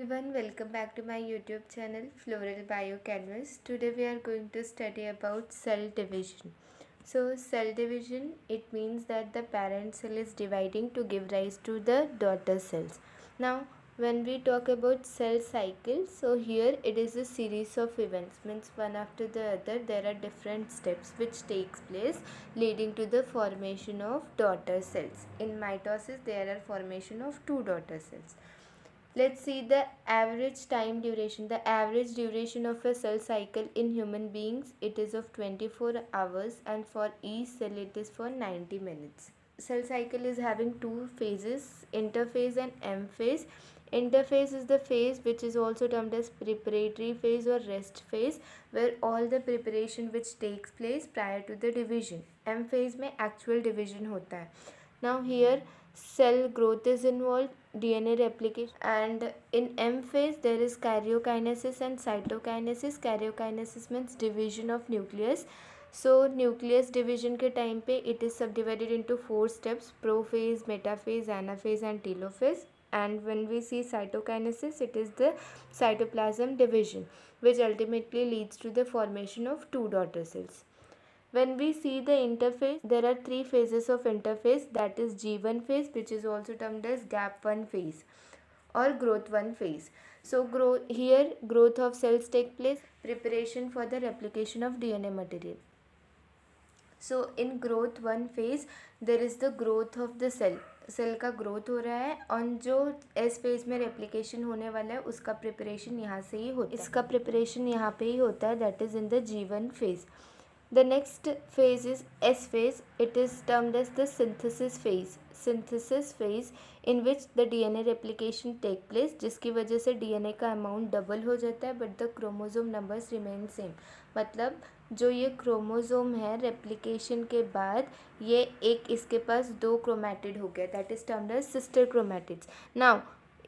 Everyone, welcome back to my YouTube channel Floral Biocanvas. Today we are going to study about cell division. So cell division, it means that the parent cell is dividing to give rise to the daughter cells. Now when we talk about cell cycle, so here it is a series of events, means one after the other there are different steps which takes place leading to the formation of daughter cells. In mitosis there are formation of two daughter cells. Let's see the average time duration. The average duration of a cell cycle in human beings, it is of 24 hours, and for each cell it is for 90 minutes. Cell cycle is having two phases, interphase and M phase. Interphase is the phase which is also termed as preparatory phase or rest phase, where all the preparation which takes place prior to the division. M phase में actual division होता है. Now here cell growth is involved, DNA replication, and in M phase there is karyokinesis and cytokinesis. Karyokinesis means division of nucleus. So nucleus division के time पे it is subdivided into 4 steps: prophase, metaphase, anaphase and telophase. And when we see cytokinesis, it is the cytoplasm division, which ultimately leads to the formation of two daughter cells. When we see the interphase, there are three phases of interphase, that is G1 phase, which is also termed as gap 1 phase or growth 1 phase. So growth of cells take place, preparation for the replication of DNA material. So in growth 1 phase there is the growth of the cell. Cell का growth हो रहा है और जो S phase में replication होने वाला है उसका प्रिपरेशन यहाँ से ही होता है. इसका प्रिपरेशन यहाँ पे ही होता है, that is in the G1 phase. The next phase is S phase. It is termed as the synthesis phase. Synthesis phase in which the DNA replication take place, जिसकी वजह से DNA का अमाउंट डबल हो जाता है, but the chromosome numbers remain same. मतलब जो ये क्रोमोसोम है रेप्लिकेशन के बाद ये एक इसके पास दो क्रोमैटिड हो गया, that is termed as sister chromatids. Now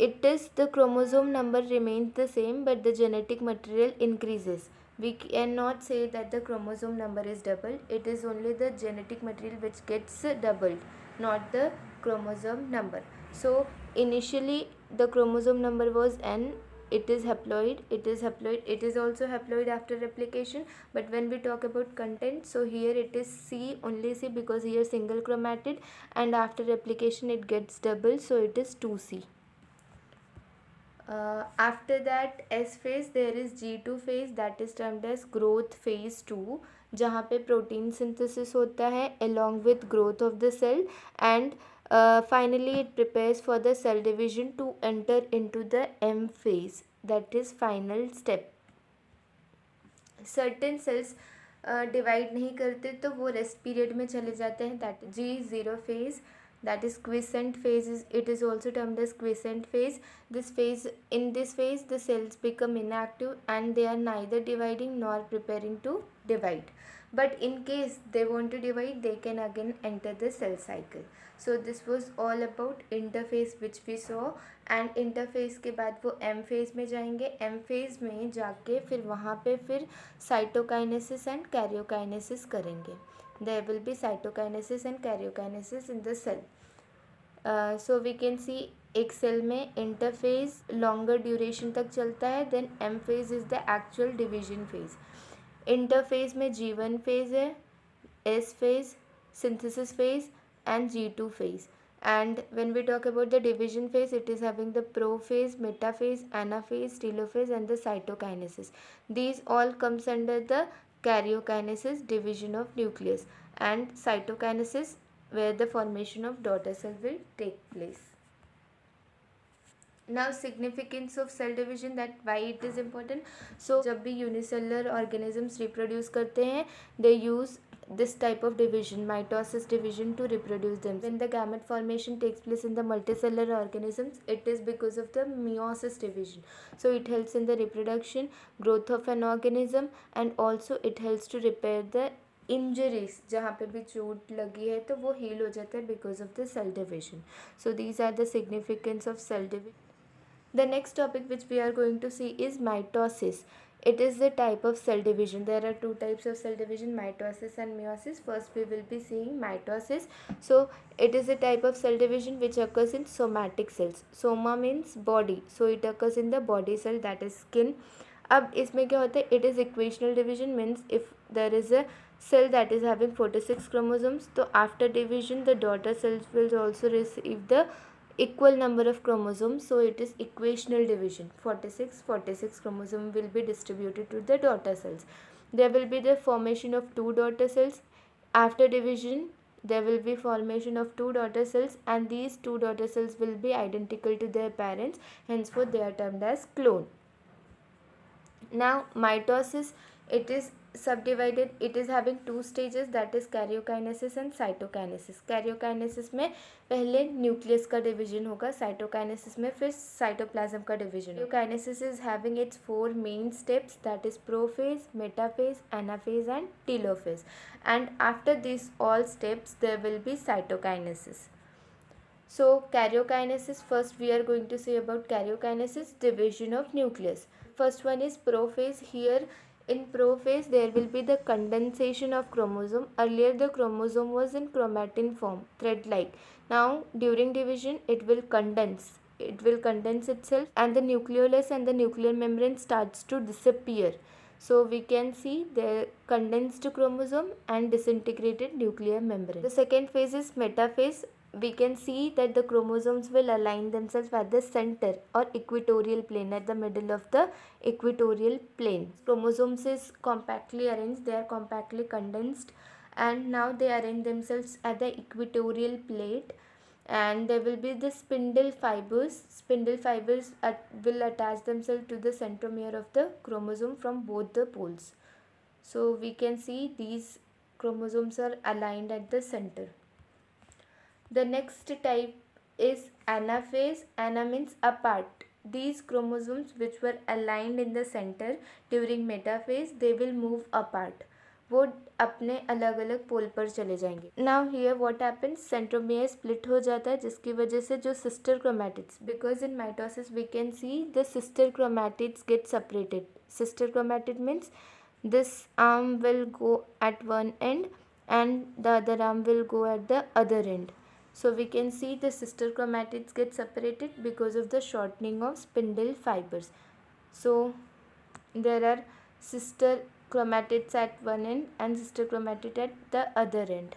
it is the chromosome number remains the same but the genetic material increases. We cannot say that the chromosome number is doubled. It is only the genetic material which gets doubled, not the chromosome number. So initially the chromosome number was N. It is haploid. It is also haploid after replication, but when we talk about content, so here it is C, only C, because here single chromatid, and after replication it gets double, so it is 2C. After that S phase there is G2 phase, that is termed as growth phase 2, जहाँ पे protein synthesis होता है along with growth of the cell, and finally it prepares for the cell division to enter into the M phase, that is final step. Certain cells divide नहीं करते तो वो rest period में चले जाते हैं, that is G0 phase, that is quiescent phase. It is also termed as quiescent phase. In this phase the cells become inactive and they are neither dividing nor preparing to divide, but in case they want to divide they can again enter the cell cycle. So this was all about interphase which we saw, and interphase के बाद वो M phase में जाएंगे. M phase में जाके फिर वहाँ पे फिर cytokinesis and karyokinesis करेंगे. There will be cytokinesis and karyokinesis in the cell. So we can see एक सेल में इंटरफेज लॉन्गर ड्यूरेशन तक चलता है, then M phase is the actual division phase. Interphase में G1 फेज है, S phase, synthesis phase and G2 phase. And when we talk about the division phase, it is having the prophase, metaphase, anaphase, telophase and the cytokinesis. These all comes under the karyokinesis, division of nucleus, and cytokinesis where the formation of daughter cell will take place. Now significance of cell division, that why it is important. So जब भी unicellular organisms reproduce करते हैं they use this type of division, mitosis division, to reproduce them. When the gamete formation takes place in the multicellular organisms, it is because of the meiosis division. So it helps in the reproduction, growth of an organism, and also it helps to repair the injuries. जहाँ पे भी चोट लगी है तो वो heal हो जाता है because of the cell division. So these are the significance of cell division. The next topic which we are going to see is mitosis. it is the type of cell division. There are two types of cell division, mitosis and meiosis. First we will be seeing mitosis. So it is a type of cell division which occurs in somatic cells. Soma means body, so it occurs in the body cell, that is skin. अब इसमें क्या होता है, it is equational division, means if there is a cell that is having 46 chromosomes, तो after division the daughter cells will also receive the equal number of chromosomes, so it is equational division. 46 chromosome will be distributed to the daughter cells. There will be the formation of two daughter cells. After division there will be formation of two daughter cells, and these two daughter cells will be identical to their parents, henceforth they are termed as clone. Now mitosis, it is subdivided, it is having two stages, that is karyokinesis and cytokinesis. karyokinesis में पहले nucleus का division होगा, cytokinesis में फिर cytoplasm का division. karyokinesis is having its four main steps, that is prophase, metaphase, anaphase and telophase, and after these all steps there will be cytokinesis. So karyokinesis, first we are going to say about karyokinesis, division of nucleus. First one is prophase. Here in prophase there will be the condensation of chromosome. Earlier the chromosome was in chromatin form, thread like. Now during division it will condense itself, and the nucleolus and the nuclear membrane starts to disappear. So we can see the condensed chromosome and disintegrated nuclear membrane. The second phase is metaphase. We can see that the chromosomes will align themselves at the center or equatorial plane, at the middle of the equatorial plane. Chromosomes is compactly arranged, they are compactly condensed, and now they arrange themselves at the equatorial plate, and there will be the spindle fibers. Spindle fibers will attach themselves to the centromere of the chromosome from both the poles. So we can see these chromosomes are aligned at the center. The next type is anaphase. Ana means apart. These chromosomes which were aligned in the center during metaphase, they will move apart. वो अपने अलग अलग पोल पर चले जाएंगे. Now here what happens, centromere split हो जाता है, जिसकी वजह से जो sister chromatids, because in mitosis we can see the sister chromatids get separated. Sister chromatid means this arm will go at one end and the other arm will go at the other end. So we can see the sister chromatids get separated because of the shortening of spindle fibers. So there are sister chromatids at one end and sister chromatid at the other end.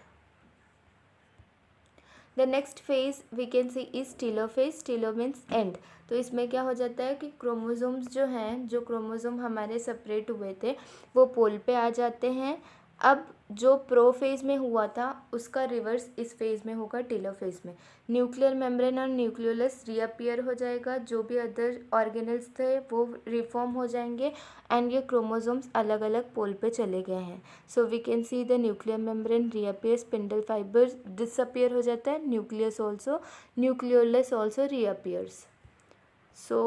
The next phase we can see is telophase. Telo means end. तो इसमें क्या हो जाता है कि chromosomes जो हैं, जो क्रोमोसोम हमारे सेपरेट हुए थे वो पोल पे आ जाते हैं. अब जो प्रो फेज़ में हुआ था उसका रिवर्स इस फेज़ में होगा, टेलोफेज़ में. न्यूक्लियर मेम्ब्रेन और न्यूक्लियोलस रीअपियर हो जाएगा, जो भी अदर ऑर्गेनल्स थे वो रिफॉर्म हो जाएंगे, एंड ये क्रोमोसोम्स अलग अलग पोल पे चले गए हैं. So we can see the nuclear membrane reappear, spindle fibres disappear हो जाता है, nucleus also, nucleolus also reappears. So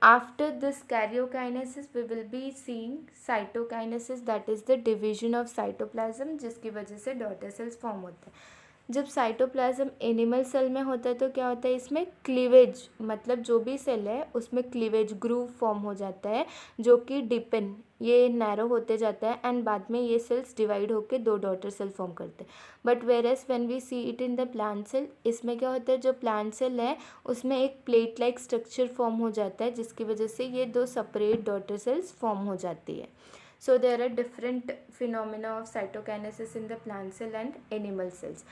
after this karyokinesis we will be seeing cytokinesis, that is the division of cytoplasm, जिसकी वजह से daughter cells form होते हैं. जब cytoplasm animal cell में होता है तो क्या होता है, इसमें क्लीवेज, मतलब जो भी सेल है उसमें क्लीवेज ग्रूव फॉर्म हो जाता है, जो कि डिपेन ये नैरो होते जाता है, एंड बाद में ये सेल्स डिवाइड होकर दो डॉटर सेल फॉर्म करते हैं. But whereas when we see it in the plant cell, इसमें क्या होता है, जो प्लांट सेल है उसमें एक प्लेट लाइक स्ट्रक्चर फॉर्म हो जाता है, जिसकी वजह से ये दो सेपरेट डॉटर सेल्स फॉर्म हो जाती है. So there are different phenomena of cytokinesis in the plant cell and animal cells.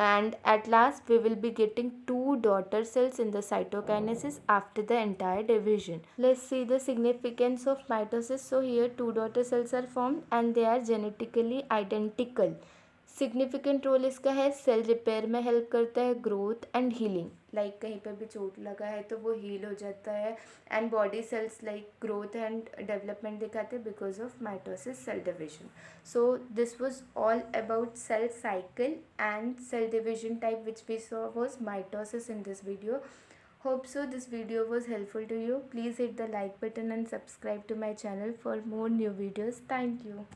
And at last we will be getting two daughter cells in the cytokinesis after the entire division. Let's see the significance of mitosis. So here two daughter cells are formed and they are genetically identical. Significant role इसका है, cell repair में help करता है, growth and healing, like कहीं पर भी चोट लगा है तो वो हील हो जाता है, and body cells like growth and development दिखाते हैं because of mitosis cell division. So this was all about cell cycle and cell division type which we saw was mitosis in this video. Hope so this video was helpful to you. Please hit the like button and subscribe to my channel for more new videos. Thank you.